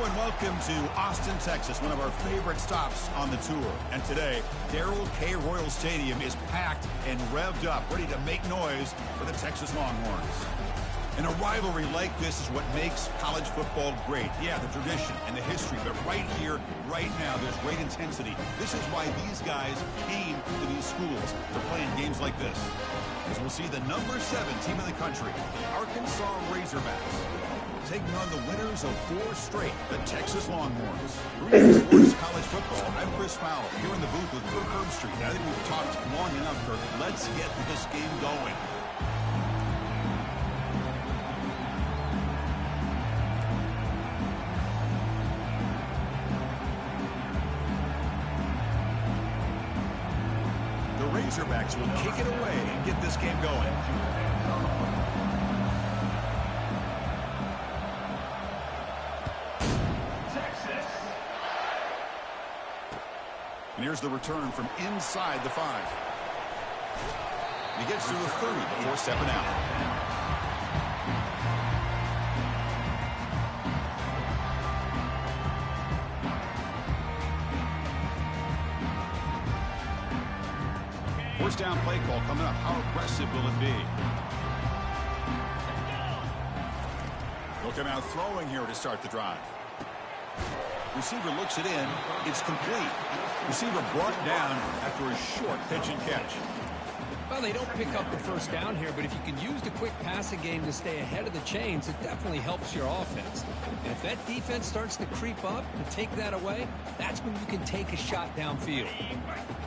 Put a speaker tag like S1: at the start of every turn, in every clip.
S1: and welcome to Austin, Texas, one of our favorite stops on the tour. And today, Darrell K. Royal Stadium is packed and revved up, ready to make noise for the Texas Longhorns. And a rivalry like this is what makes college football great. Yeah, the tradition and the history, but right here, right now, there's great intensity. This is why these guys came to these schools to play in games like this. As we'll see the number 7 team in the country, the Arkansas Razorbacks, taking on the winners of 4 straight, the Texas Longhorns. Green Sports College Football. I'm Chris Fowler, here in the booth with Kirk Herbstreit. I think we've talked long enough, Kirk. Let's get this game going. The Razorbacks will kick it away and get this game going. And here's the return from inside the 5. He gets to the 30 before stepping out. First down play call coming up. How aggressive will it be? They'll come out throwing here to start the drive. Receiver looks it in. It's complete. Receiver brought down after a short pitch and catch.
S2: Well, they don't pick up the first down here, but if you can use the quick passing game to stay ahead of the chains, it definitely helps your offense. And if that defense starts to creep up and take that away, that's when you can take a shot downfield.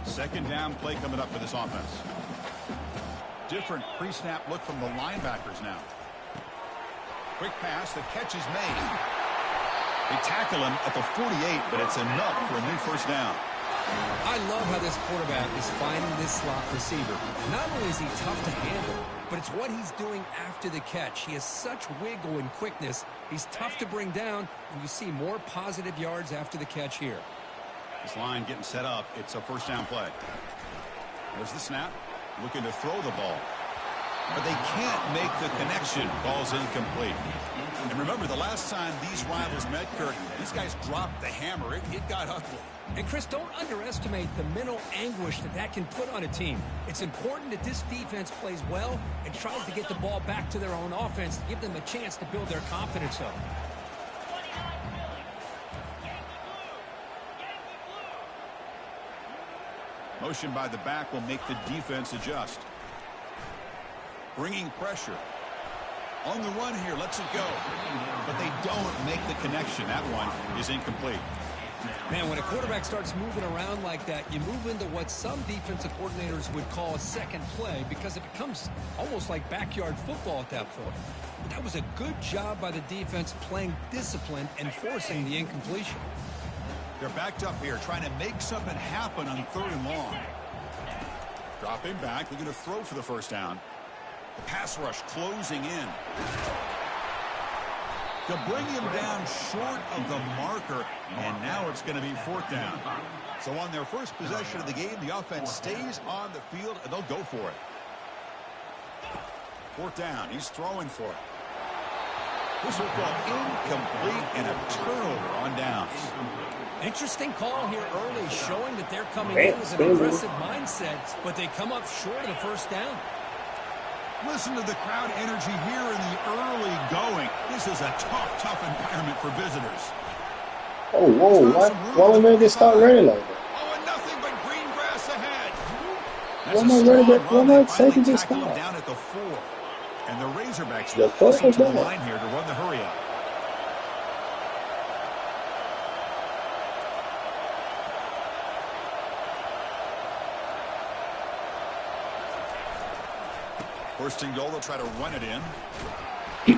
S1: Second down play coming up for this offense. Different pre-snap look from the linebackers now. Quick pass, the catch is made. They tackle him at the 48, but it's enough for a new first down.
S2: I love how this quarterback is finding this slot receiver. Not only is he tough to handle, but it's what he's doing after the catch. He has such wiggle and quickness. He's tough to bring down, and you see more positive yards after the catch here.
S1: This line getting set up. It's a first down play. There's the snap. Looking to throw the ball. But they can't make the connection. Ball's incomplete. And remember, the last time these rivals met, Kirk, these guys dropped the hammer. It got ugly.
S2: And, Chris, don't underestimate the mental anguish that can put on a team. It's important that this defense plays well and tries to get the ball back to their own offense to give them a chance to build their confidence up.
S1: Motion by the back will make the defense adjust. Bringing pressure. On the run here, lets it go. But they don't make the connection. That one is incomplete.
S2: Man, when a quarterback starts moving around like that, you move into what some defensive coordinators would call a second play because it becomes almost like backyard football at that point. But that was a good job by the defense playing discipline and forcing the incompletion.
S1: They're backed up here trying to make something happen on 3rd and long. Dropping back, they're going to throw for the first down. The pass rush closing in. To bring him down short of the marker, and now it's going to be 4th down. So on their first possession of the game, the offense stays on the field, and they'll go for it. 4th down, he's throwing for it. This will go incomplete and a turnover on downs.
S2: Interesting call here early, showing that they're coming in with an aggressive mindset, but they come up short of the first down.
S1: Listen to the crowd energy here in the early going. This is a tough environment for visitors.
S3: Oh, whoa, why am I start running like that?
S1: Oh, and nothing but green grass ahead.
S3: Why am I taking this
S1: down
S3: down?
S1: at the 4. And the Razorbacks will hustle to the line here to run the hurry up. First and goal, they'll try to run it in. They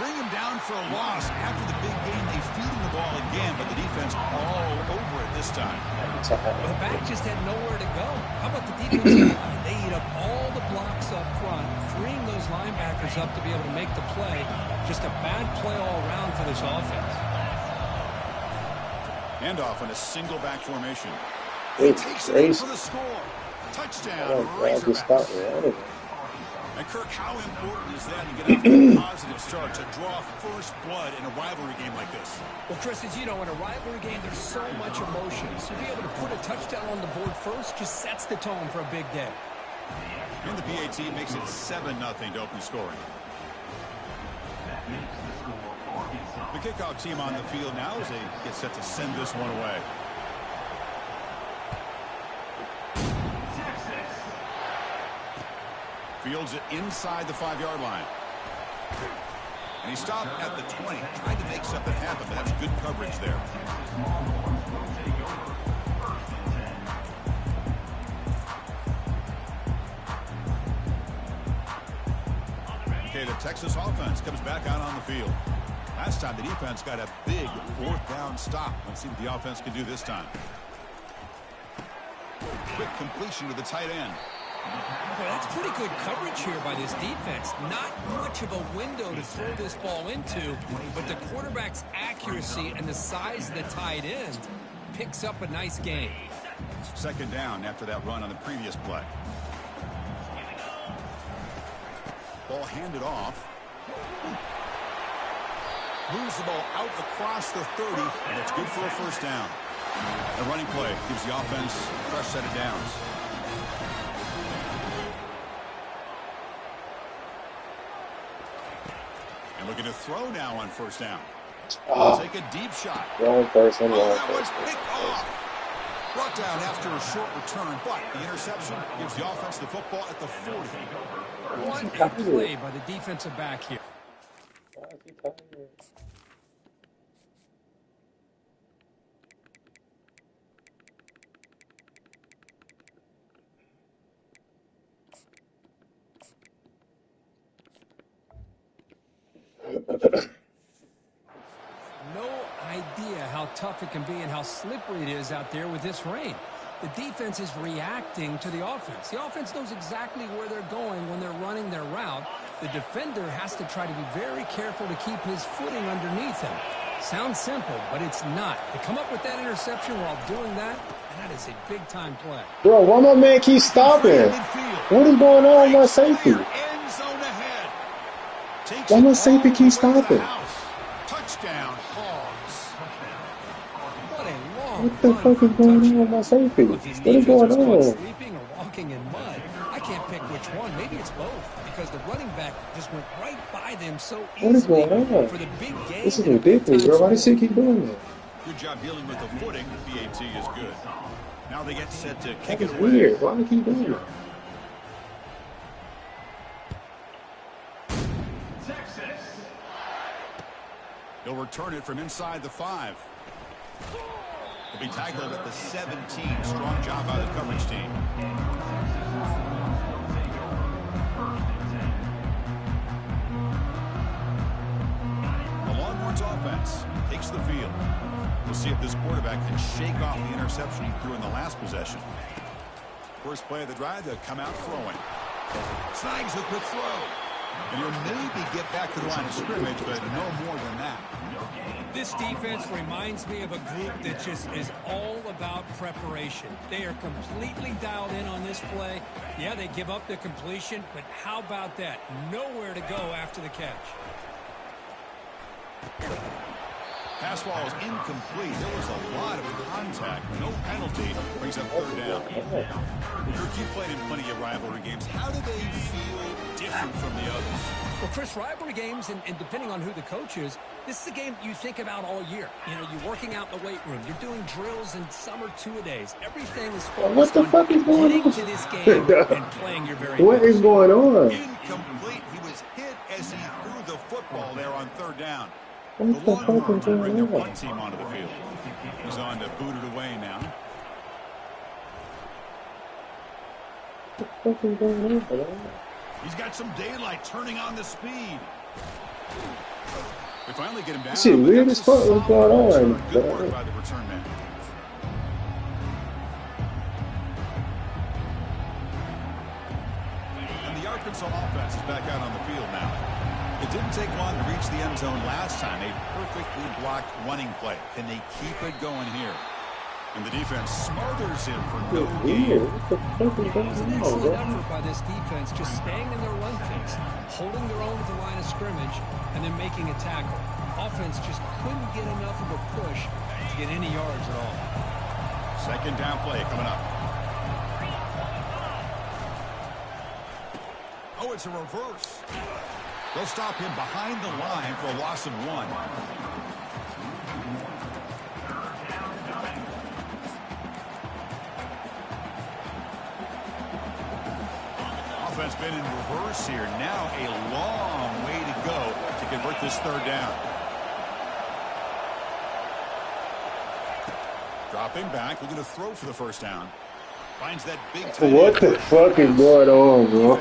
S1: bring him down for a loss. After the big game, they feed him the ball again, but the defense all over it this time.
S2: Well, the back just had nowhere to go. How about the defensive line? They eat up all the blocks up front, freeing those linebackers up to be able to make the play. Just a bad play all around for this offense.
S1: Handoff in a single back formation.
S3: It's
S1: Takes
S3: crazy.
S1: it for the score. Touchdown,
S3: Oh, God, just stop
S1: Razorbacks.
S3: running.
S1: And Kirk, how important is that to get off to a positive start, to draw first blood in a rivalry game like this?
S2: Well, Chris, as you know, in a rivalry game, there's so much emotion. So to be able to put a touchdown on the board first just sets the tone for a big day.
S1: And the PAT makes it 7-0 to open scoring. The kickoff team on the field now as they get set to send this one away. Fields it inside the 5-yard line. And he stopped at the 20. Tried to make something happen, but that's good coverage there. Okay, the Texas offense comes back out on the field. Last time the defense got a big 4th down stop. Let's see what the offense can do this time. Quick completion to the tight end.
S2: Well, that's pretty good coverage here by this defense. Not much of a window to throw this ball into, but the quarterback's accuracy and the size of the tight end picks up a nice gain.
S1: 2nd down after that run on the previous play. Ball handed off. Moves the ball out across the 30, and it's good for a 1st down. The running play gives the offense a fresh set of downs. And looking to throw now on 1st down. Take a deep shot.
S3: Wrong person, wrong
S1: That was
S3: person.
S1: picked off. Brought down after a short return, but the interception gives the offense the football at the 40.
S2: What a play by the defensive back here.
S3: Why is he tired?
S2: No idea how tough it can be and how slippery it is out there with this rain. The defense is reacting to the offense. The offense knows exactly where they're going when they're running their route. The defender has to try to be very careful to keep his footing underneath him. Sounds simple, but it's not. To come up with that interception while doing that, and that is a big-time play.
S3: Bro, why my man keep stopping? What is going on with my safety?
S1: End zone ahead. Takes
S3: Why
S1: it
S3: my
S1: all
S3: safety
S1: the
S3: keep
S1: way to the
S3: stopping?
S1: house. Touchdown, Hogs.
S2: What a long
S3: What the
S2: run
S3: fuck
S2: for
S3: is
S2: a
S3: going on
S2: touchdown.
S3: with my safety?
S2: Well, if his
S3: What is
S2: defense
S3: going
S2: was caught
S3: on?
S2: sleeping or walking in mud, I can't pick which one. Maybe it's both, because the running back just went right by them so easily.
S3: What is going on?
S2: For the big game.
S3: This is
S2: and a
S3: ridiculous,
S2: big-time
S3: bro. Why does
S2: score.
S3: he keep doing that?
S1: Good job dealing with the footing. The PAT is good. Now they get set to kick
S3: That
S1: it
S3: is
S1: away.
S3: weird. Why do he keep doing that?
S1: He'll return it from inside the 5. He'll be tackled at the 17. Strong job by the coverage team. The Longhorns offense takes the field. We'll see if this quarterback can shake off the interception he threw in the last possession. First play of the drive, they'll come out throwing. Snags a quick throw. And he'll maybe get back to the line of scrimmage, but no more than that.
S2: This defense reminds me of a group that just is all about preparation. They are completely dialed in on this play. Yeah, they give up the completion, but how about that? Nowhere to go after the catch.
S1: Pass ball is incomplete. There was a lot of contact. No penalty. Brings up 3rd down. Kirk, you played in plenty of rivalry games. How do they feel different from the others?
S2: Well, Chris, rivalry games, and depending on who the coach is, this is a game you think about all year. You know, you're working out in the weight room. You're doing drills in summer two-a-days. Everything is focused
S3: What the
S2: on
S3: fuck is going
S2: getting
S3: on?
S2: to this game and playing your very
S3: What
S2: best.
S3: is going on?
S1: Incomplete. He was hit as he threw the football there on 3rd down.
S3: What
S1: The
S3: the fuck is
S1: Longhorns will bring their
S3: going
S1: punt
S3: on?
S1: team onto the field. He's on to boot it away now.
S3: What the fuck is going on, bro?
S1: He's got some daylight turning on the speed. They finally get him down.
S3: This shit
S1: but
S3: weird
S1: that's
S3: as
S1: a
S3: fuck. What's
S1: solid
S3: going on?
S1: return. Good
S3: bro?
S1: work by the return man. And the Arkansas offense is back out on the field now. It didn't take long to reach the end zone last time. A perfectly blocked running play. Can they keep it going here? And the defense smothers him for no
S3: Weird.
S1: gain.
S3: What the fuck is
S2: It was an
S3: going on,
S2: excellent
S3: bro?
S2: effort by this defense, just staying in their run fix, holding their own at the line of scrimmage, and then making a tackle. Offense just couldn't get enough of a push to get any yards at all.
S1: Second down play coming up. Oh, it's a reverse. They'll stop him behind the line for a loss of 1. Offense been in reverse here. Now a long way to go to convert this third down. Dropping back, looking to throw for the first down. Finds that big tight
S3: What the fuck is going on, bro?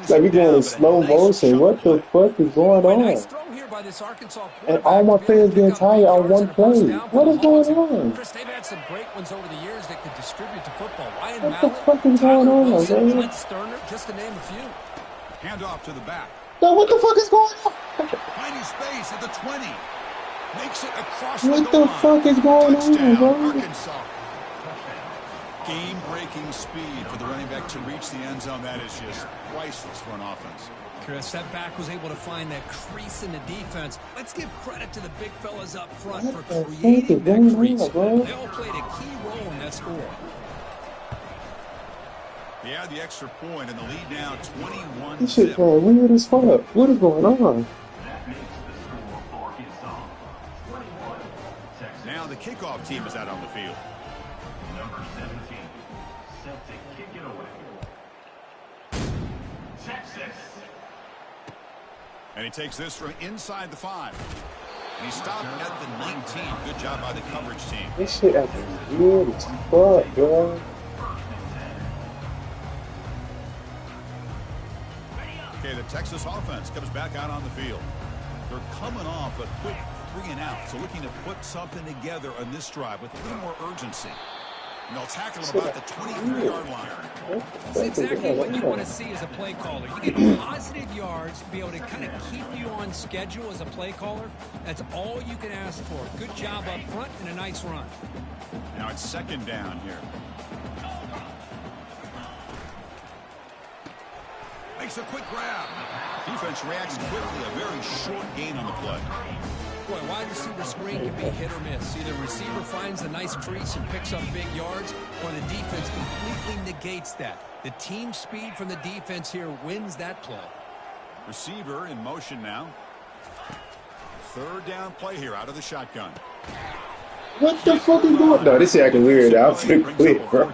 S3: Like we going in slow motion. What the fuck is going
S2: Nice
S3: on?
S2: throw here by this Arkansas
S3: And all my players getting tired on one play. What is going on?
S2: Chris, they've had some great ones over the years that could distribute to football. Ryan
S3: What the
S2: Mallett,
S3: fuck is
S2: Tyler
S3: going on,
S2: Wilson,
S3: man?
S2: Clint Sterner, just to name a few.
S1: Hand off to the back.
S3: Yo, what the fuck is going on?
S1: Finding space at the 20. Makes it across
S3: What
S1: the
S3: the
S1: line.
S3: fuck is going on,
S1: Touchdown,
S3: bro?
S1: Arkansas. Game-breaking speed for the running back to reach the end zone. That is just priceless for an offense.
S2: Chris, that back was able to find that crease in the defense. Let's give credit to the big fellas up front for creating that crease. They all played a key role in that score.
S1: He had the extra point and the lead now 21-0.
S3: This shit going weird as fuck. What is going on?
S1: Now the kickoff team is out on the field.
S4: Number 17, set to kick it away. Texas.
S1: And he takes this from inside the 5. And he stopped at the 19. Good job by the coverage team.
S3: This shit acting weird as fuck, bro.
S1: Okay, the Texas offense comes back out on the field. They're coming off a quick 3 and out, so looking to put something together on this drive with a little more urgency. And they'll tackle him about the 23-yard line.
S2: That's exactly what you want to see as a play caller. You get positive yards, be able to kind of keep you on schedule as a play caller. That's all you can ask for. Good job up front and a nice run.
S1: Now it's second down here. Makes a quick grab. Defense reacts quickly. A very short gain on the play.
S2: Boy, wide receiver screen can be hit or miss. Either receiver finds a nice crease and picks up big yards, or the defense completely negates that. The team speed from the defense here wins that play.
S1: Receiver in motion now. Third down play here out of the shotgun.
S3: What the fuck is going on? No, this shit acting weird. I'm finna quit, bro.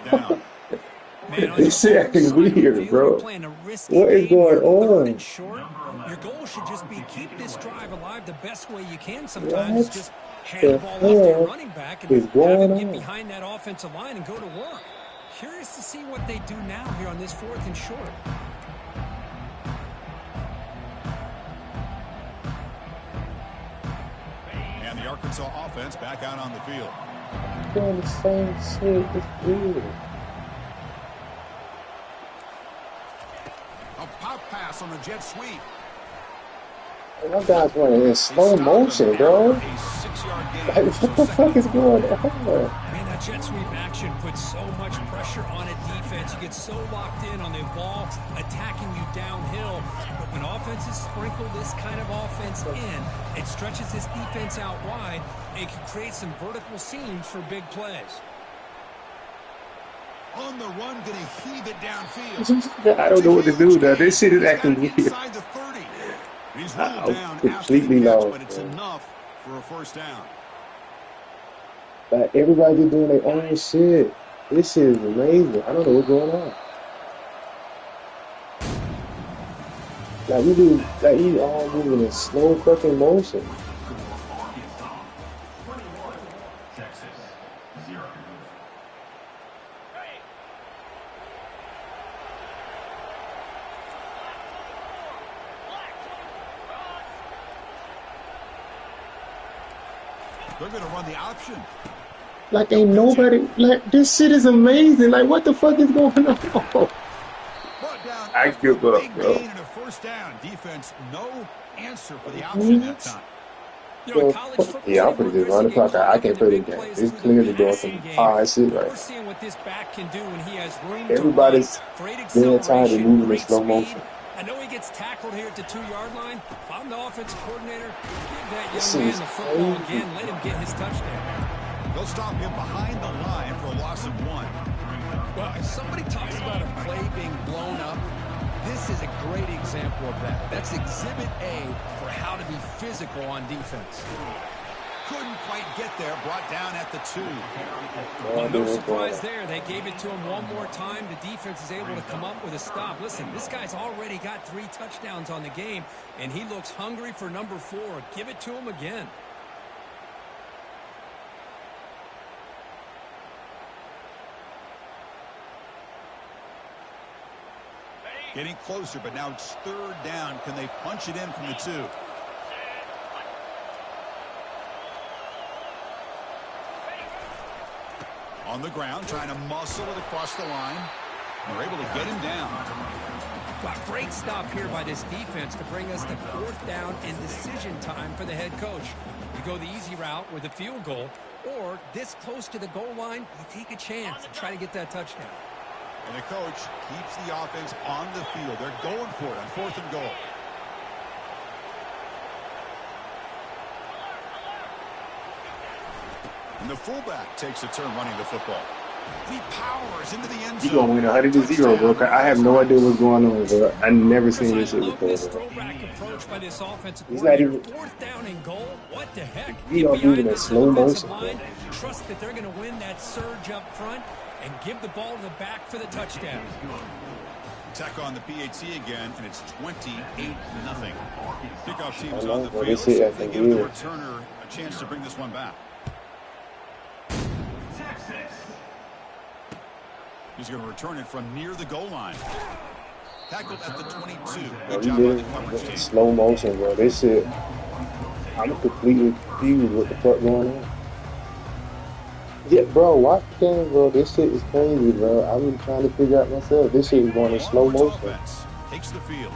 S3: This shit acting weird, bro. What is going on?
S2: Your goal should just be keep this drive alive the best way you can. Sometimes just hand the ball off to your running back and have him get behind that offensive line and go to work. Curious to see what they do now here on this 4th and short.
S1: And the Arkansas offense back out on the field.
S3: Doing the same shit. It's weird.
S1: A pop pass on the jet sweep.
S3: My guy's running in slow motion, bro.
S1: A 6-yard gain.
S3: Like, what the fuck is going on?
S2: Man, that jet sweep action puts so much pressure on a defense. You get so locked in on the ball attacking you downhill. But when offenses sprinkle this kind of offense in, it stretches this defense out wide and can create some vertical seams for big plays.
S1: On the run, going to heave it downfield.
S3: I don't know what to do now. This shit is acting weird.
S1: Inside the 30. He's ruled down
S3: Completely
S1: after the catch,
S3: lost,
S1: but it's
S3: man.
S1: enough for a first down.
S3: Like, everybody just doing their own shit. This shit is amazing. I don't know what's going on. Like, we do, like, he's all moving in slow fucking motion.
S4: Arkansas, 21. Texas, 0.
S1: They're going to run the option.
S3: Like, ain't nobody, like, this shit is amazing. Like, what the fuck is going on?
S1: Brought down
S3: I give up,
S1: big
S3: bro.
S1: gain and a first down. Defense, no answer for the option that time.
S2: You know, in college
S3: Yeah,
S2: football,
S3: I'm
S2: they
S3: pretty
S2: work
S3: good run
S2: missing
S3: the
S2: games
S3: clock
S2: are
S3: out. I
S2: looking
S3: can't
S2: to
S3: play the
S2: big
S3: game.
S2: plays
S3: It's
S2: through the
S3: clearly doing
S2: passing
S3: some
S2: game.
S3: hard shit right
S2: We're
S3: now.
S2: seeing what this back can do when he has room to run.
S3: Everybody's
S2: Great
S3: being tired of
S2: acceleration,
S3: moving in
S2: great
S3: slow
S2: speed.
S3: motion.
S2: I know he gets tackled here at the 2-yard line. If I'm the offensive coordinator, give that
S3: This
S2: young
S3: shit
S2: man
S3: is
S2: the football
S3: crazy.
S2: again. Let him get his touchdown.
S1: They'll stop him behind the line for a loss of 1.
S2: Well, if somebody talks about a play being blown up, this is a great example of that. That's Exhibit A for how to be physical on defense.
S1: Couldn't quite get there, brought down at the 2.
S2: Well, no surprise there. They gave it to him one more time. The defense is able to come up with a stop. Listen, this guy's already got 3 touchdowns on the game, and he looks hungry for number 4. Give it to him again.
S1: Getting closer, but now it's 3rd down. Can they punch it in from the 2? On the ground, trying to muscle it across the line. They're able to get him down.
S2: Well, great stop here by this defense to bring us to 4th down and decision time for the head coach. You go the easy route with a field goal, or this close to the goal line, you take a chance and try to get that touchdown.
S1: And the coach keeps the offense on the field. They're going for it on 4th and goal. And the fullback takes a turn running the football. He powers into the end zone.
S3: You gonna win 100-0, bro. I have no idea what's going on, bro. I never seen this shit before.
S2: This throwback approach by this offensive
S3: He's not even
S2: 4th down and goal. What the heck?
S3: He don't moving in slow motion, bro.
S2: Trust that they're going to win that surge up front and give the ball to the back for the touchdown.
S1: Tech on the PAT again, and it's 28-0. Kickoff team is
S3: I know,
S1: on the
S3: bro.
S1: field.
S3: This
S1: See
S3: shit
S1: if they
S3: acting
S1: give the
S3: weird.
S1: returner a chance to bring this one back. He's going to return it from near the goal line. Tackled at the 22. Good job by the coverage team.
S3: Slow motion, bro. This shit, I'm completely confused what the fuck going on. Yeah, bro, watch the game, bro. This shit is crazy, bro. I've been trying to figure out myself. This shit is going in slow motion.
S1: Offense takes the field.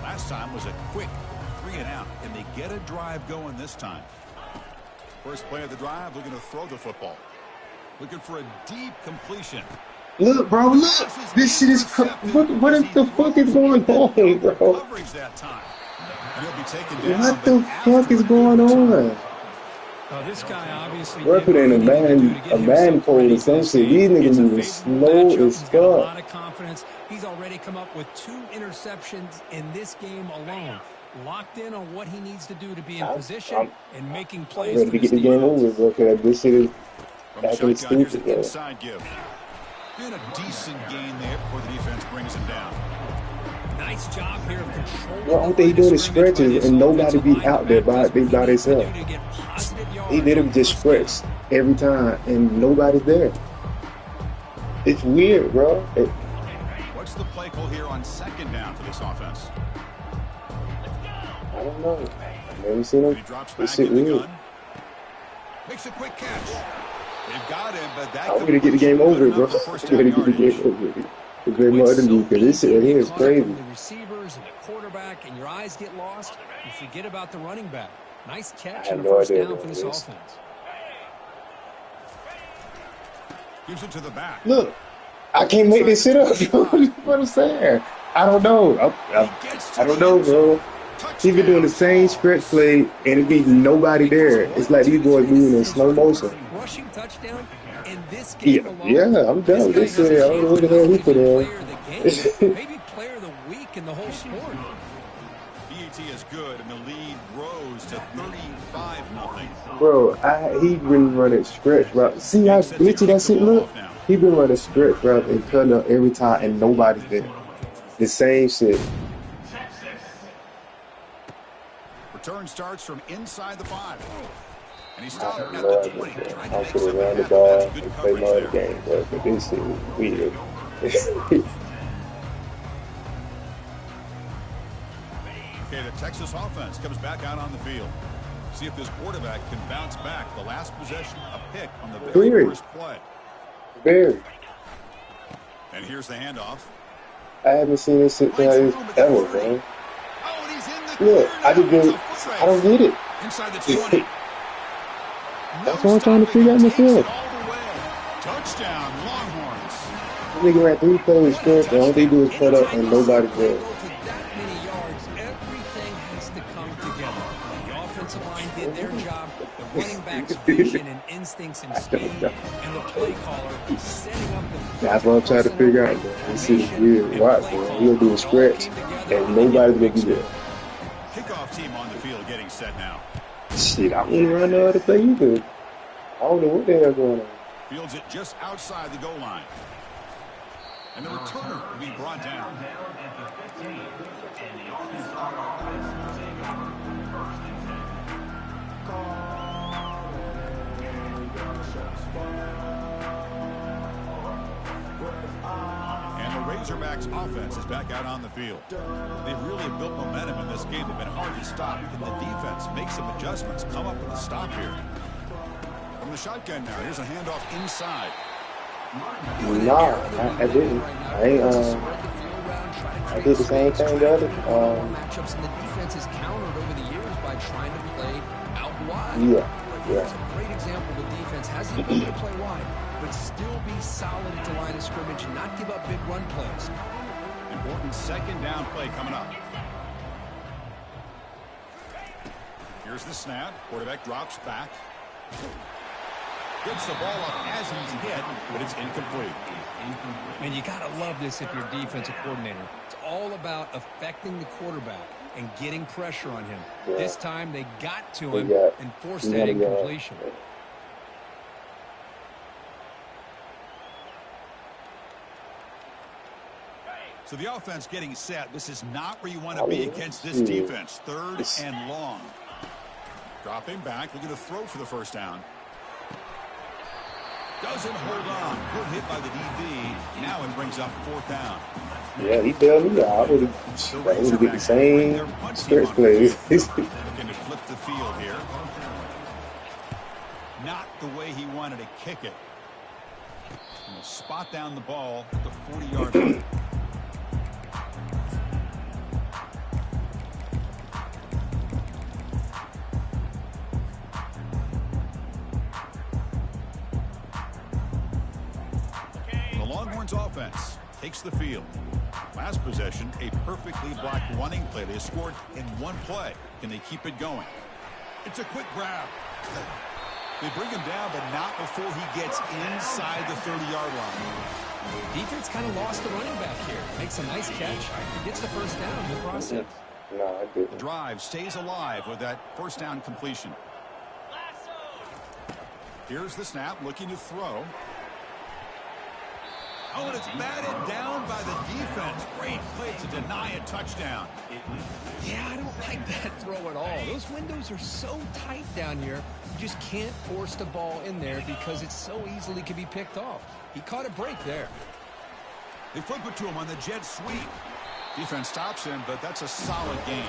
S1: Last time was a quick 3 and out, and they get a drive going this time. First play of the drive, looking to throw the football. Looking for a deep completion.
S3: Look, bro, look. This shit is what the fuck is going on, bro?
S1: Coverage that time. And he'll be taken down,
S3: What the fuck is going on?
S2: This guy obviously
S3: We're putting a man pole or some shit. These niggas moving slow as
S2: fuck. A lot
S3: fuck.
S2: of confidence. He's already come up with 2 interceptions in this game alone. Locked in on what he needs to do to be in position and making plays.
S3: I'm ready to get the game over, bro. Cause this shit is actually stupid, bro.
S1: Inside give. Been a decent gain there before the defense brings him down.
S2: Nice job here of controlling.
S3: Well, all they doing is stretches and nobody be out there by themselves. He literally just stretch every time and nobody's there. It's weird, bro.
S1: What's the play call here on 2nd down for this offense?
S3: I don't know. I've never seen him.
S1: He drops
S3: This
S1: back
S3: shit
S1: in the
S3: weird.
S1: gun. Makes a quick catch. They've got him, but that
S3: I'm gonna get the game over, bro.
S1: enough for first
S3: I'm
S1: down
S3: gonna get the
S1: yardage.
S3: game over. It's very much than me because this shit here is crazy.
S2: The receivers and the quarterback, and your eyes get lost. You forget about the running back. Nice catch
S3: I
S2: and
S3: have
S2: a
S3: no
S2: first
S3: idea
S2: down
S3: what
S2: for
S3: it
S2: this
S3: is.
S2: offense.
S1: Gives it to the back.
S3: Look, I can't make this shit up, bro. What I'm saying. I don't know. I don't know, bro. He been doing the same stretch play and it be nobody there. It's like these boys moving in slow motion.
S2: Rushing touchdown in this game alone.
S3: Yeah, I'm done with this shit. I don't know what the hell he put in.
S2: Maybe player of the week in the whole sport.
S1: BAT is good, and the lead rose to 35-0.
S3: Bro, he really running stretch route. See how glitchy that shit look? He been running stretch route and cutting up every time and nobody's there. The same shit.
S1: Return starts from inside the 5. And he stopped at
S3: No
S1: the
S3: idea,
S1: 20.
S3: bro.
S1: Trying to
S3: I'm
S1: make
S3: sitting
S1: something
S3: around the
S1: happen.
S3: ball
S1: That's good
S3: and play
S1: coverage
S3: my other
S1: there.
S3: game, bro. But this shit is weird.
S1: Okay, the Texas offense comes back out on the field. See if this quarterback can bounce back. The last possession, a pick on the very
S3: Weird.
S1: first play.
S3: Very.
S1: And here's the handoff.
S3: I haven't seen this shit like this ever, bro.
S1: Oh, and he's in the
S3: Look,
S1: clear
S3: I
S1: now.
S3: just been,
S1: It's a foot
S3: I don't
S1: race.
S3: get it.
S1: Inside the 20.
S3: That's what I'm trying to figure out myself.
S1: Touchdown, Longhorns.
S3: Nigga ran 3 plays straight. The only thing he do is cut up and nobody
S2: Go
S3: does.
S2: to that many yards, everything has to come together. The offensive line did their job. The running back's vision and instincts and speed, and the play caller setting up the.
S3: That's what I'm trying to figure out, bro. This shit is weird. Watch, bro. He'll do a stretch and nobody's gonna be there.
S1: Kickoff team on the field getting set now.
S3: Shit, I wouldn't run the other play either. I don't know what the hell going on.
S1: Fields it just outside the goal line. And the returner will be brought down.
S4: Down at the 15. And the Arkansas offense will take over first and 10.
S1: And the Razorbacks offense is back out on the field. They've really built momentum in this game. They've been hard to stop. Can the defense make some adjustments, come up with a stop here? From the shotgun now, here's a handoff inside.
S3: Nah, I didn't. I did the same thing the other.
S2: Matchups and the defense is countered over the years by trying to play out wide.
S3: Yeah.
S2: Here's a great example. The defense has the ability to play wide, but still be solid at the line of scrimmage and not give up big run plays.
S1: Important second down play coming up. Here's the snap. Quarterback drops back. Gets the ball up as he's hit, but it's incomplete.
S2: And you got to love this if you're a defensive coordinator. It's all about affecting the quarterback and getting pressure on him.
S3: Yeah.
S2: This time they got to him and forced
S3: Yeah.
S2: that incompletion.
S1: So the offense getting set. This is not where you want to be against this defense. Third and long. Dropping back, looking to throw for the first down. Doesn't hold on. Good hit by the DB. Now it brings up fourth down.
S3: Yeah, he bailed me out. I would have get the same stretch plays.
S1: Looking to flip the field here. Not the way he wanted to kick it. And spot down the ball at the 40-yard line. Offense takes the field. Last possession, a perfectly blocked running play. They scored in one play. Can they keep it going? It's a quick grab. They bring him down, but not before he gets inside the 30-yard line.
S2: Defense kind of lost the running back here. Makes a nice catch. He gets the first down in the process.
S3: No, I didn't.
S1: The drive stays alive with that first down completion. Here's the snap, looking to throw. Oh, and it's batted down by the defense. Great play to deny a touchdown.
S2: Yeah, I don't like that throw at all. Those windows are so tight down here. You just can't force the ball in there because it so easily can be picked off. He caught a break there.
S1: They flip it to him on the jet sweep. Defense stops him, but that's a solid gain.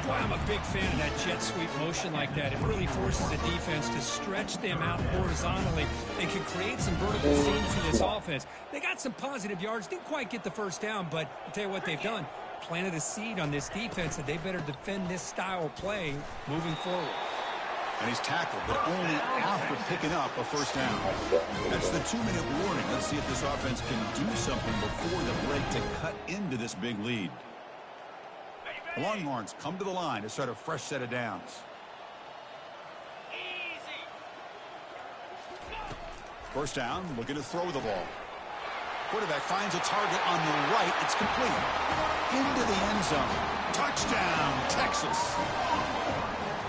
S2: Boy, I'm a big fan of that jet sweep motion like that. It really forces the defense to stretch them out horizontally and can create some vertical seams for this offense. They got some positive yards. Didn't quite get the first down, but I'll tell you what they've done. Planted a seed on this defense that they better defend this style of play moving forward.
S1: And he's tackled, but only after picking up a first down. That's the 2-minute warning. Let's see if this offense can do something before the break to cut into this big lead. The Longhorns come to the line to start a fresh set of downs. First down, looking to throw the ball. Quarterback finds a target on the right. It's complete. Into the end zone. Touchdown, Texas.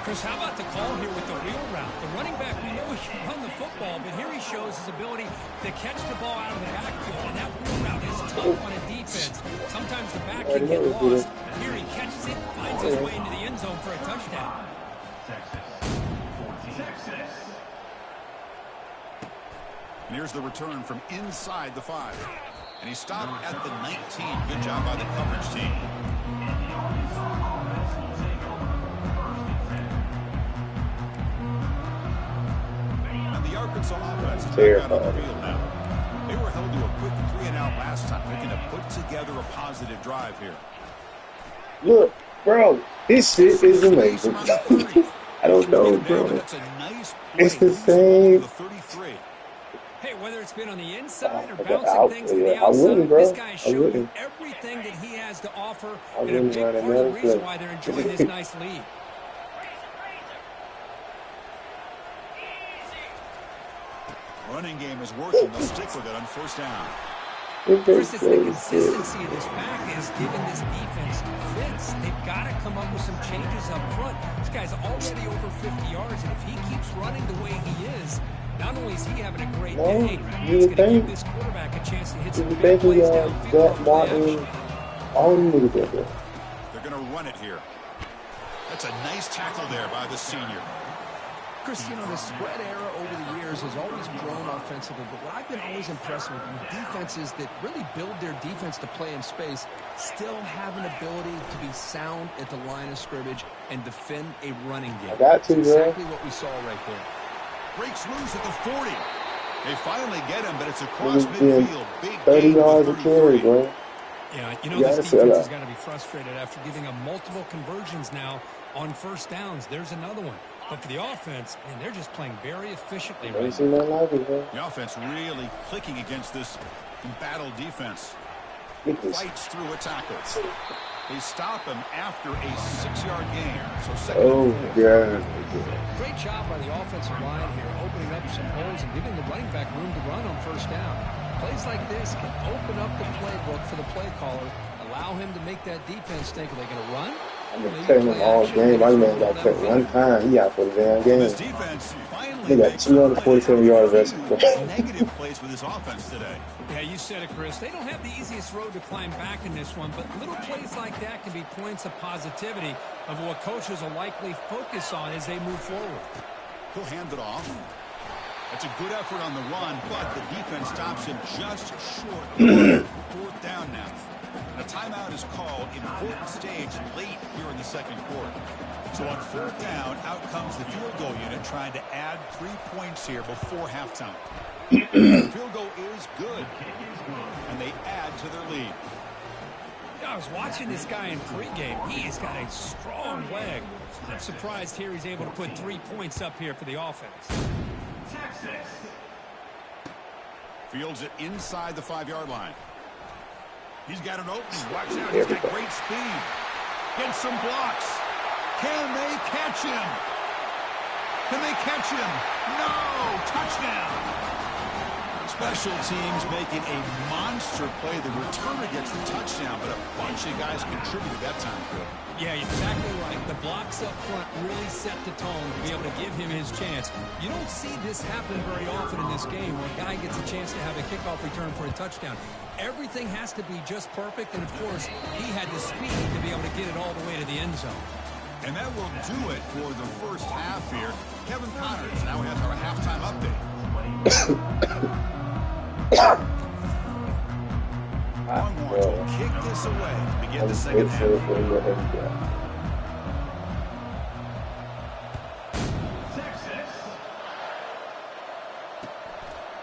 S2: Chris, how about the call here with the wheel route? The running back, we know he can run the football, but here he shows his ability to catch the ball out of the backfield, and that wheel route is tough on a defense. Sometimes the back can get lost. Here he catches it, finds his way into the end zone for a touchdown.
S4: Texas.
S1: And here's the return from inside the 5. And he stopped at the 19. Good job by the coverage team. The Arkansas offense is back out on the field now. They were held to a quick 3-and-out last time. Looking to put together a positive drive here.
S3: Look, bro, this shit is amazing. I don't
S1: Bring
S3: know,
S1: him down, but
S3: bro.
S1: that's a nice
S3: It's
S1: play.
S3: the
S1: Moves the ball to
S3: same.
S1: the 33.
S2: Hey, whether it's been on the inside or
S3: But
S2: bouncing things to the
S3: I wouldn't,
S2: outside, this
S3: bro.
S2: guy is
S3: I
S2: showing you
S3: wouldn't.
S2: everything that he has to offer,
S3: I
S2: and a
S3: wouldn't
S2: big
S3: run
S2: part of the
S3: another
S2: reason
S3: play.
S2: why they're enjoying this nice lead.
S1: Running game is working. They'll stick with it on first down.
S2: Chris, it's the consistency of this back is giving this defense fits. They've got to come up with some changes up front. This guy's already over 50 yards, and if he keeps running the way he is, not only is he having a great day,
S3: You
S2: it's
S3: would
S2: going to give
S3: think.
S2: this quarterback a chance to hit
S3: You
S2: some
S3: would
S2: big
S3: think he
S2: plays
S3: got
S2: downfield on play
S3: Martin.
S2: action.
S3: All them niggas out there.
S1: They're going to run it here. That's a nice tackle there by the senior.
S2: Chris, you know, the spread era over the years has always grown offensively, but what I've been always impressed with defenses that really build their defense to play in space still have an ability to be sound at the line of scrimmage and defend a running game.
S3: I got to,
S2: That's
S3: bro.
S2: exactly what we saw right there.
S1: Breaks loose at the 40. They finally get him, but it's across
S3: Niggas
S1: midfield. Big
S3: 30
S1: gain to
S3: yards
S1: the
S3: a carry,
S1: 33.
S3: bro.
S2: Yeah, you
S3: You
S2: know, this
S3: gotta sell
S2: defense
S3: out.
S2: has got to be frustrated after giving them multiple conversions now on first downs. There's another one. But for the offense, man, they're just playing very efficiently
S3: Ain't
S2: right now.
S3: seen nothing like it, bro.
S1: The offense really clicking against this embattled defense.
S3: Get this.
S1: Fights through a tackle. They stop him after a 6-yard gain. So second
S3: Oh,
S1: and 4.
S3: God.
S2: Great job by the offensive line here, opening up some holes and giving the running back room to run on first down. Plays like this can open up the playbook for the play caller, allow him to make that defense think, are they going to run?
S3: I've been cutting him all game. My man got cut one time. He out for the damn game.
S1: This defense finally
S3: They got
S1: makes
S3: 247 yards
S1: a few
S3: rushing.
S1: negative plays with this offense today.
S2: Yeah, you said it, Chris. They don't have the easiest road to climb back in this one, but little plays like that can be points of positivity of what coaches will likely focus on as they move forward.
S1: He'll hand it off. That's a good effort on the run, but the defense stops him just short. Fourth down now. A timeout is called. Important stage late here in the second quarter. So on fourth down, out comes the field goal unit trying to add 3 points here before halftime. Field goal is good, and they add to their lead.
S2: Yeah, I was watching this guy in pregame. He has got a strong leg. I'm surprised here he's able to put 3 points up here for the offense.
S4: Texas.
S1: Fields it inside the 5-yard line. He's got an opening. Watch out. He's got great speed. Gets some blocks. Can they catch him? Can they catch him? No! Touchdown! Special teams making a monster play. The returner gets the touchdown, but a bunch of guys contributed that time.
S2: Yeah, exactly right. The blocks up front really set the tone to be able to give him his chance. You don't see this happen very often in this game where a guy gets a chance to have a kickoff return for a touchdown. Everything has to be just perfect, and of course, he had the speed to be able to get it all the way to the end zone.
S1: And that will do it for the first half here. Kevin Connors now has our halftime update. Longhorns will kick this away to begin the second half.
S4: Texas.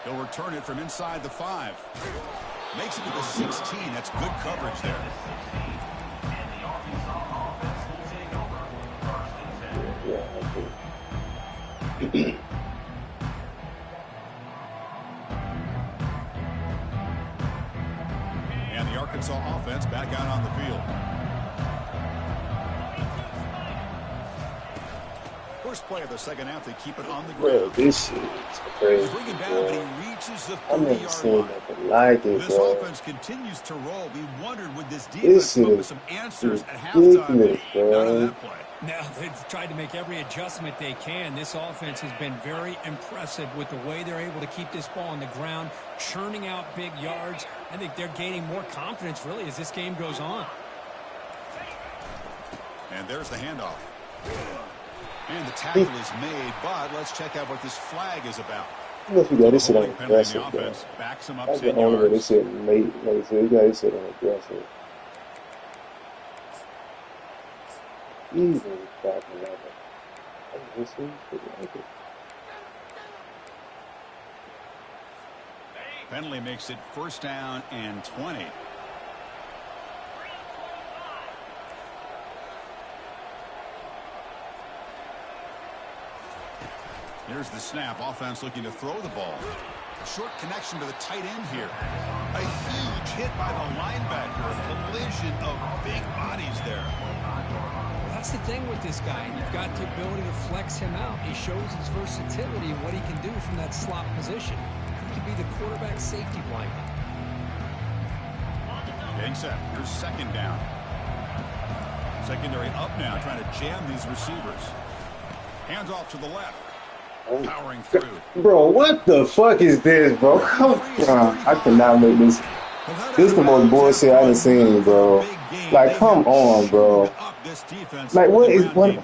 S1: He'll return it from inside the 5. Makes it to the 16. That's good coverage there.
S4: And the Arkansas offense will take over first and 10.
S1: And the Arkansas offense back out on the field. First play of the second half, they keep it on the
S3: Bro,
S1: ground.
S3: this shit is
S1: They
S3: crazy,
S1: bring him down,
S3: bro.
S1: but he reaches the
S3: I never
S1: 30-yard
S3: seen
S1: line.
S3: nothing like it,
S1: This
S3: bro.
S1: offense continues to roll. We wondered, would this
S3: This
S1: defense
S3: shit
S1: come with
S3: is
S1: some answers at halftime?
S3: ridiculous,
S1: Not on
S3: bro.
S1: that play.
S2: Now, they've tried to make every adjustment they can. This offense has been very impressive with the way they're able to keep this ball on the ground, churning out big yards. I think they're gaining more confidence, really, as this game goes on.
S1: And there's the handoff. And the tackle is made, but let's check out what this flag is about.
S3: You know if you got this shit on
S1: Holding penalty
S3: aggressive,
S1: on the
S3: bro.
S1: offense backs him up
S3: That's
S1: 10
S3: the only way
S1: yards.
S3: this shit made. Like, so you got this shit on aggressive. Easy back in that. This is like it.
S1: Penalty makes it first down and 20. Here's the snap. Offense looking to throw the ball. Short connection to the tight end here. A huge hit by the linebacker. A collision of big bodies there.
S2: That's the thing with this guy. You've got the ability to flex him out. He shows his versatility and what he can do from that slot position. He could be the quarterback safety blanket.
S1: Getting set. Here's second down. Secondary up now, trying to jam these receivers. Hands off to the left. Powering through.
S3: Bro, what the fuck is this, bro? Come on. I cannot make this. This is the most bullshit I've seen, bro. Like, come on, bro. Like, what is what?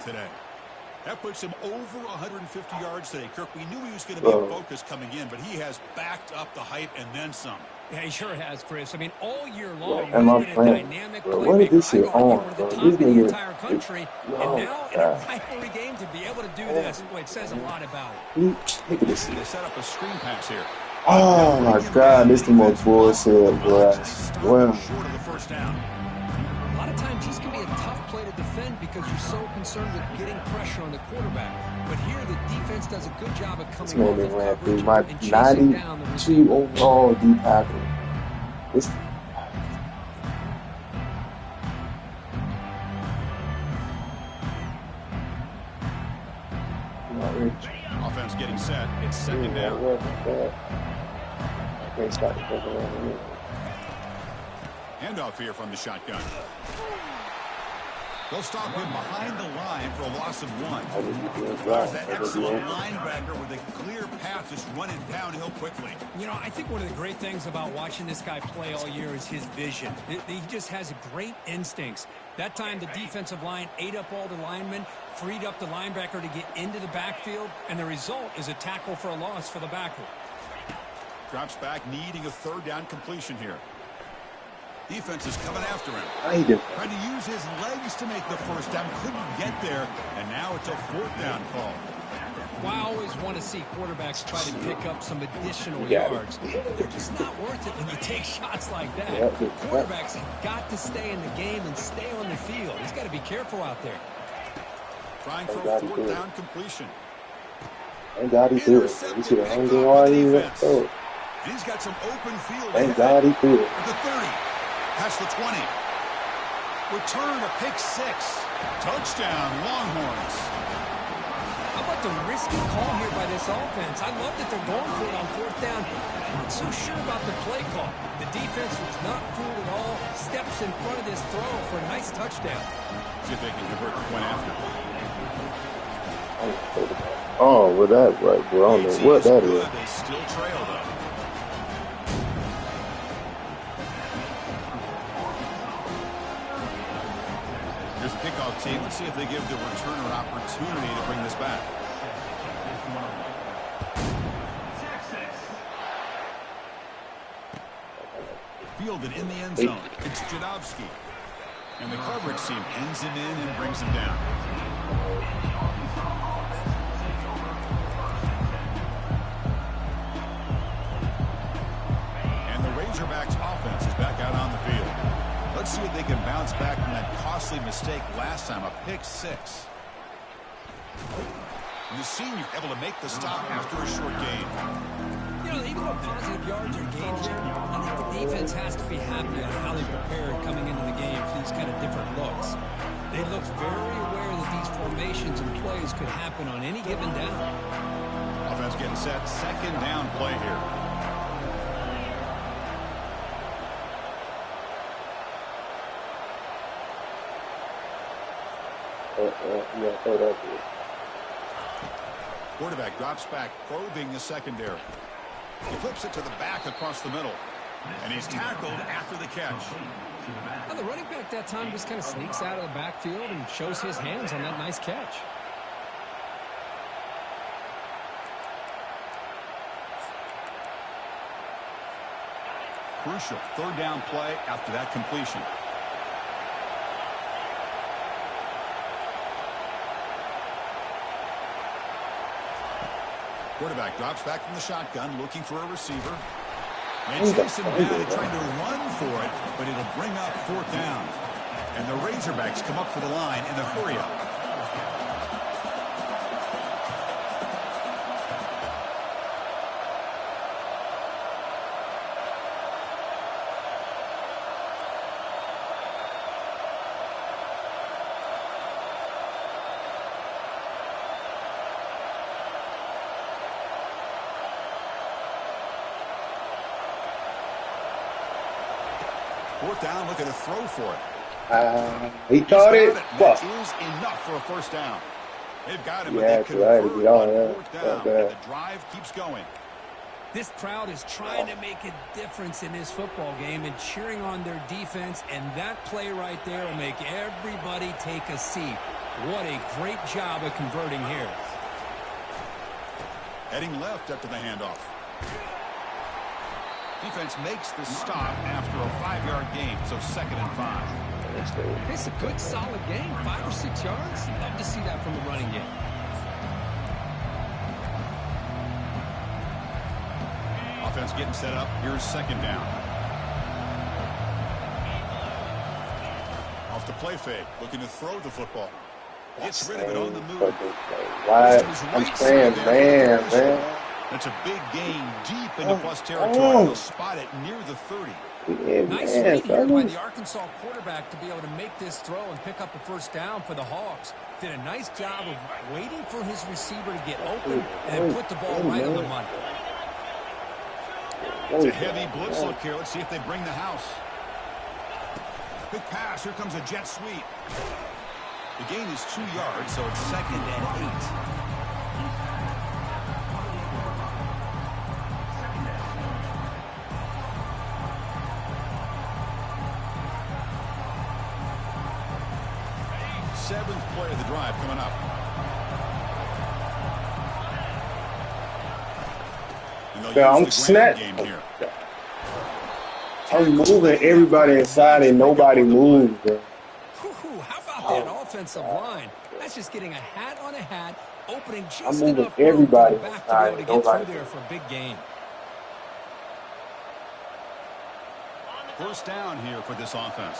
S1: That puts him over 150 yards today. Kirk, we knew he was going to be a focus coming in, but he has backed up the hype and then some.
S2: Yeah, he sure has, Chris. I mean, all year long,
S3: And my friend, bro, what is this shit on, bro? This nigga,
S2: entire country, and now in a rivalry game to be able to do this, boy, it says a lot about it.
S3: Look at this.
S1: They set up a screen pass here.
S3: Oh my God, this is the most bullshit, bro. Well,
S1: Short of the first down.
S2: A lot of times this can be a tough play to defend because you're so concerned with getting pressure on the quarterback. But here the defense does a good job of
S3: this
S2: coming
S3: man
S2: off of
S3: ran through
S2: coverage
S3: my
S2: and chasing down the receiver.
S3: 92 overall deep tackle. This.
S1: Offense getting set. It's second down. Handoff here from the shotgun. They'll stop him behind the line for a loss of 1. There's that excellent linebacker with a clear path just running downhill quickly.
S2: You know, I think one of the great things about watching this guy play all year is his vision. He just has great instincts. That time the defensive line ate up all the linemen, freed up the linebacker to get into the backfield, and the result is a tackle for a loss for the backer.
S1: Drops back, needing a third down completion here. Defense is coming after him. Trying to use his legs to make the first down. Couldn't get there, and now it's a fourth down call.
S2: Well, I always want to see quarterbacks try to pick up some additional yards. They're just not worth it when you take shots like that. Quarterbacks have got to stay in the game and stay on the field. He's got to be careful out there.
S1: Trying for a fourth down completion.
S3: Thank God he threw it. You see the angle why he went through it.
S1: He's got some open field.
S3: Thank God he threw it.
S1: At the 30. Past the 20. Return to pick 6. Touchdown, Longhorns.
S2: How about the risky call here by this offense? I love that they're going for it on fourth down. I'm not so sure about the play call. The defense was not fooled at all. Steps in front of this throw for a nice touchdown.
S1: See if they can convert the point after.
S3: Oh, well, that right, bro. I don't know what that is.
S1: They still trail, though. Here's the kickoff team. Let's see if they give the returner an opportunity to bring this back. Fielded in the end zone. It's Jadowski. And the coverage team ends him in and brings him down. And the Razorbacks offense is back out on the field. Let's see if they can bounce back from that costly mistake last time, a pick 6. And the senior able to make the stop after a short gain.
S2: You know, even though positive yards are gained here, I think the defense has to be happy on how they prepared coming into the game for these kind of different looks. They looked very aware that these formations and plays could happen on any given down.
S1: Offense getting set. Second down play here. Quarterback drops back, probing the secondary. He flips it to the back across the middle. And he's tackled after the catch.
S2: Well, the running back that time just kind of sneaks out of the backfield and shows his hands on that nice catch.
S1: Crucial third down play after that completion. Quarterback drops back from the shotgun, looking for a receiver. And chase him down, trying to run for it, but it'll bring up fourth down. And the Razorbacks come up for the line in the hurry-up. Fourth down, looking to throw for it.
S3: He caught it.
S1: That is enough for a first down. They've got him, but
S3: Yeah,
S1: they convert on fourth down,
S3: okay.
S1: and the drive keeps going.
S2: This crowd is trying to make a difference in this football game and cheering on their defense, and that play right there will make everybody take a seat. What a great job of converting here.
S1: Heading left after the handoff. Defense makes the stop after a 5-yard gain, so 2nd and 5.
S2: It's a good, solid game, 5 or 6 yards. Love to see that from the running game.
S1: Offense getting set up. Here's 2nd down. Off the play fake, looking to throw the football. Gets rid of it on the move.
S3: Why? I'm saying, man.
S1: That's a big gain deep into plus territory. They'll spot it near the 30.
S3: Yeah,
S2: Nice read here by the Arkansas quarterback to be able to make this throw and pick up a first down for the Hogs. Did a nice job of waiting for his receiver to get open and put the ball right on the money.
S1: It's a heavy blitz look here. Let's see if they bring the house. Quick pass. Here comes a jet sweep. The gain is 2 yards, so it's 2nd and 8. Seventh play of the drive coming up.
S3: Yeah, I'm snapping. I'm moving everybody inside and nobody moves, bro.
S2: How about that offensive line? That's just getting a hat on a hat, opening just
S3: I'm moving
S2: enough room
S3: everybody
S2: for the back to be able to get through there for a big gain.
S1: First down here for this offense.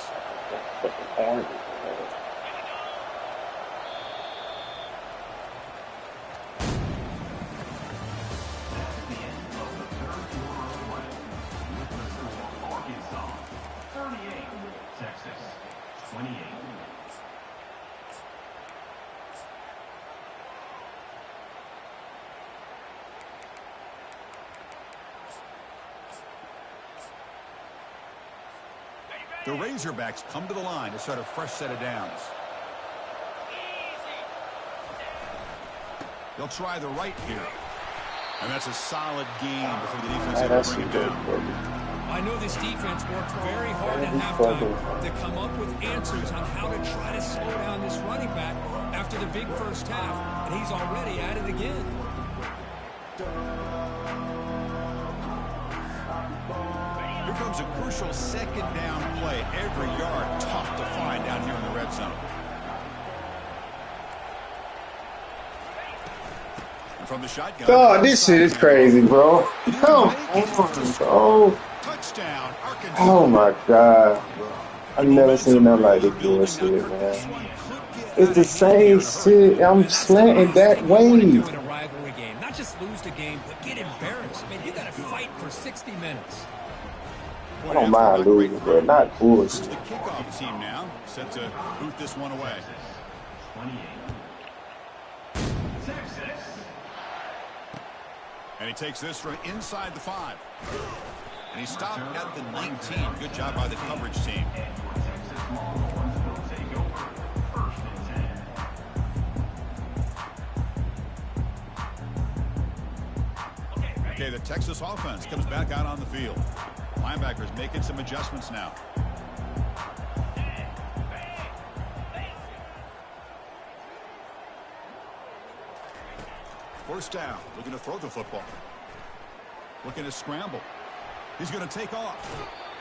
S1: The Razorbacks come to the line to start a fresh set of downs. They'll try the right here. And that's a solid gain before the defense able to bring it down.
S2: I know this defense worked very hard at halftime to come up with answers on how to try to slow down this running back after the big first half, and he's already at it again.
S1: Here comes a crucial 2nd down play. Every yard tough to find down here in the red zone. And from the shotgun.
S3: God, this shit is crazy, bro. Come on, bro.
S1: Touchdown, Arkansas.
S3: Oh my God, bro. I've never seen nothing like this bullshit, man. It's the same shit. I'm slanting that way.
S2: Win a rivalry game, not just lose the game, but get embarrassed. Man, you got to fight for 60 minutes.
S3: I don't mind losing, but not bullshit.
S1: The kickoff team now set to boot this one away.
S4: 28.
S1: And he takes this from inside the 5. And he stopped at the 19. Good job by the coverage team. Okay, the Texas offense comes back out on the field. Linebackers making some adjustments now. First down, looking to throw the football. Looking to scramble. He's going to take off.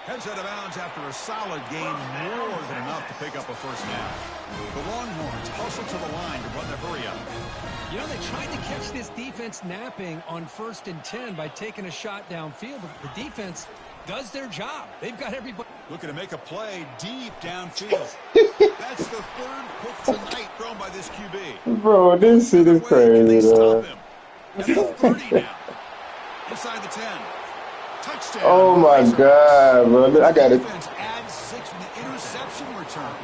S1: Heads out of bounds after a solid gain, more than enough to pick up a first down. The Longhorns hustle to the line to run the hurry up.
S2: You know, they tried to catch this defense napping on 1st and 10 by taking a shot downfield, but the defense does their job. They've got everybody
S1: looking to make a play deep downfield. That's the 3rd pick tonight thrown by this QB.
S3: Bro, this shit is crazy,
S1: bro. At the 30 now. Inside the 10. Touchdown.
S3: Oh my God, bro. I got it.
S1: Defense adds 6 with the interception return.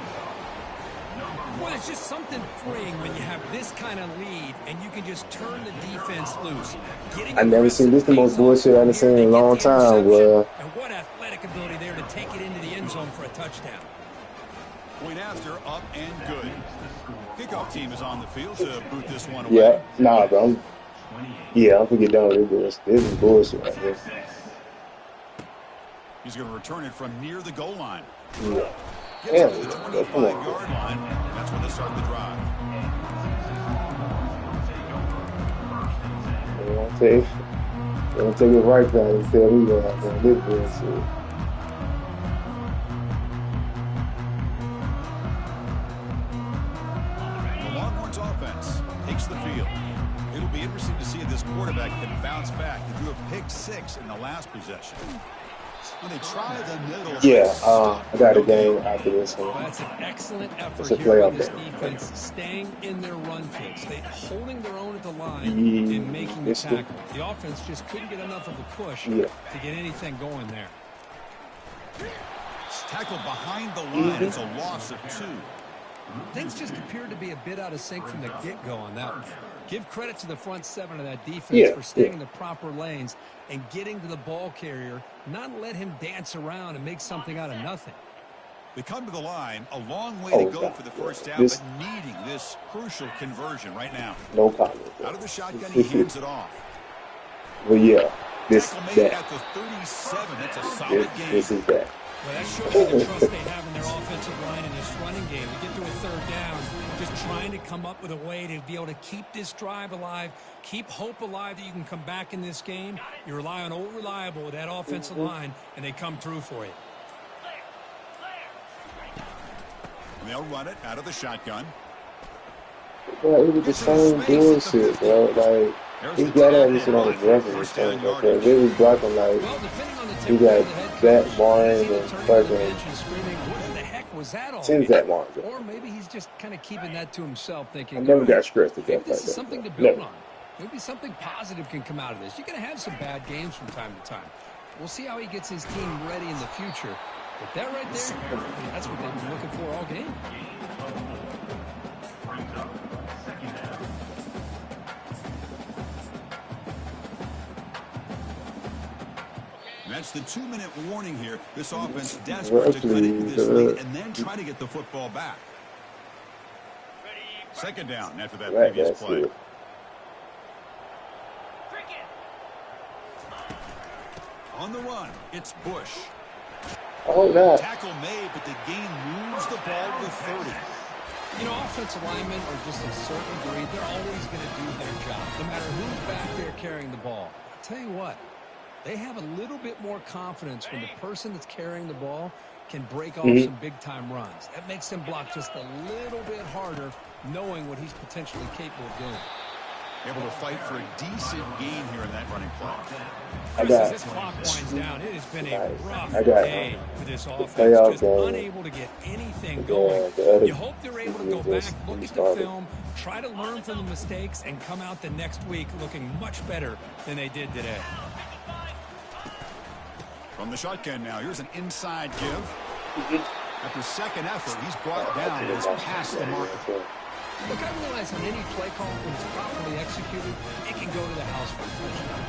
S2: Well, it's just something freeing when you have this kind of lead and you can just turn the defense loose.
S3: I never seen this the most bullshit I've seen in a long time, boy.
S2: And what athletic ability there to take it into the end zone for a touchdown.
S1: Point after, up and good. Kickoff team is on the field to boot this one away.
S3: Yeah, nah, bro. I'm gonna get done with this. This is bullshit right here.
S1: He's going to return it from near the goal line.
S3: Yeah.
S1: Gets to the 25-yard line, and that's when they start the drive.
S3: They don't take it right back and tell me what I'm going to live with. So.
S1: The Longhorns offense takes the field. It'll be interesting to see if this quarterback can bounce back. They threw a pick-6 in the last possession. When they try the middle,
S3: I got a game after this one.
S2: Well, that's an excellent effort here by this defense, staying in their run fits, holding their own at the line and making the tackle. The offense just couldn't get enough of a push to get anything going there.
S1: Tackled behind the line. It's a loss of 2.
S2: Things just appeared to be a bit out of sync from the get-go on that one. Give credit to the front 7 of that defense for staying in the proper lanes and getting to the ball carrier, not let him dance around and make something out of nothing.
S1: They come to the line, a long way to go for the first down, but needing this crucial conversion right now.
S3: No comment.
S1: Out of the shotgun, he hands it off.
S3: Well, yeah.
S1: Tackle made at the 37. That's a solid game.
S3: This is that.
S2: Well, that shows you the trust they have in their offensive line in this running game. We get to a third down, just trying to come up with a way to be able to keep this drive alive, keep hope alive that you can come back in this game. You rely on old reliable with that offensive line, and they come through for you.
S1: They'll run it out of the shotgun.
S3: Bro, it was the same bullshit, bro. Like, he got at me shit on his record or something like that. They was blocking, like, he got that Barnes and fucking Tim's that Barnes.
S2: Or maybe he's just kind of keeping that to himself, thinking,
S3: I never got stressed at
S2: maybe
S3: that.
S2: this is something to build on. Maybe something positive can come out of this. You're going to have some bad games from time to time. We'll see how he gets his team ready in the future. But that right there, that's what they've been looking for all game.
S1: That's the 2-minute warning here. This offense desperate to cut into this lead and then try to get the football back. Second down after that previous play. On the run, it's Bush.
S3: Oh, God.
S1: Tackle made, but the gain moves the ball to 30.
S2: You know, offensive linemen are just a certain breed. They're always going to do their job, no matter who's back there carrying the ball. I'll tell you what, they have a little bit more confidence when the person that's carrying the ball can break off some big-time runs. That makes them block just a little bit harder, knowing what he's potentially capable of doing.
S1: Able to fight for a decent gain here in that running play.
S2: As this clock winds down, it has been a rough day for this offense. Just unable to get anything going. You hope they're able to go back, look at the film, try to learn from the mistakes, and come out the next week looking much better than they did today.
S1: From the shotgun now, here's an inside give. After second effort, he's brought down and is past the mark.
S2: Look, I realize on any play call, when it's properly executed, it can go to the house for a touchdown.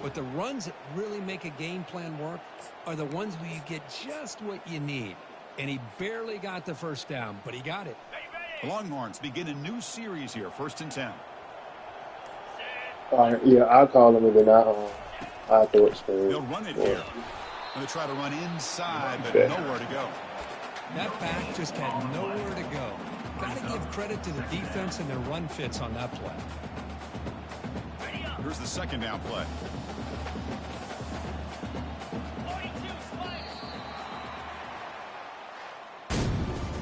S2: But the runs that really make a game plan work are the ones where you get just what you need. And he barely got the first down, but he got it.
S1: The Longhorns begin a new series here, 1st and 10.
S3: Yeah, I'll call him and then I'll throw it straight.
S1: They'll run it here. They'll try to run inside, but nowhere to go.
S2: That back just had nowhere to go. Got to give credit to the defense and their run fits on that play.
S1: Here's the second down play.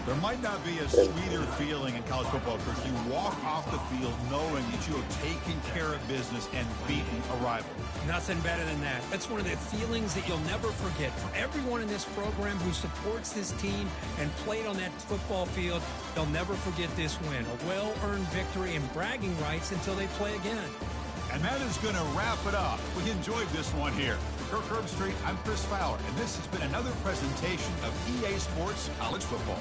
S1: There might not be a sweeter feeling in college football, Chris. You walk off the field knowing that you have taken care of business and beaten a rival.
S2: Nothing better than that. That's one of the feelings that you'll never forget. For everyone in this program who supports this team and played on that football field, they'll never forget this win. A well-earned victory and bragging rights until they play again.
S1: And that is going to wrap it up. We enjoyed this one here. For Kirk Herbstreit, I'm Chris Fowler, and this has been another presentation of EA Sports College Football.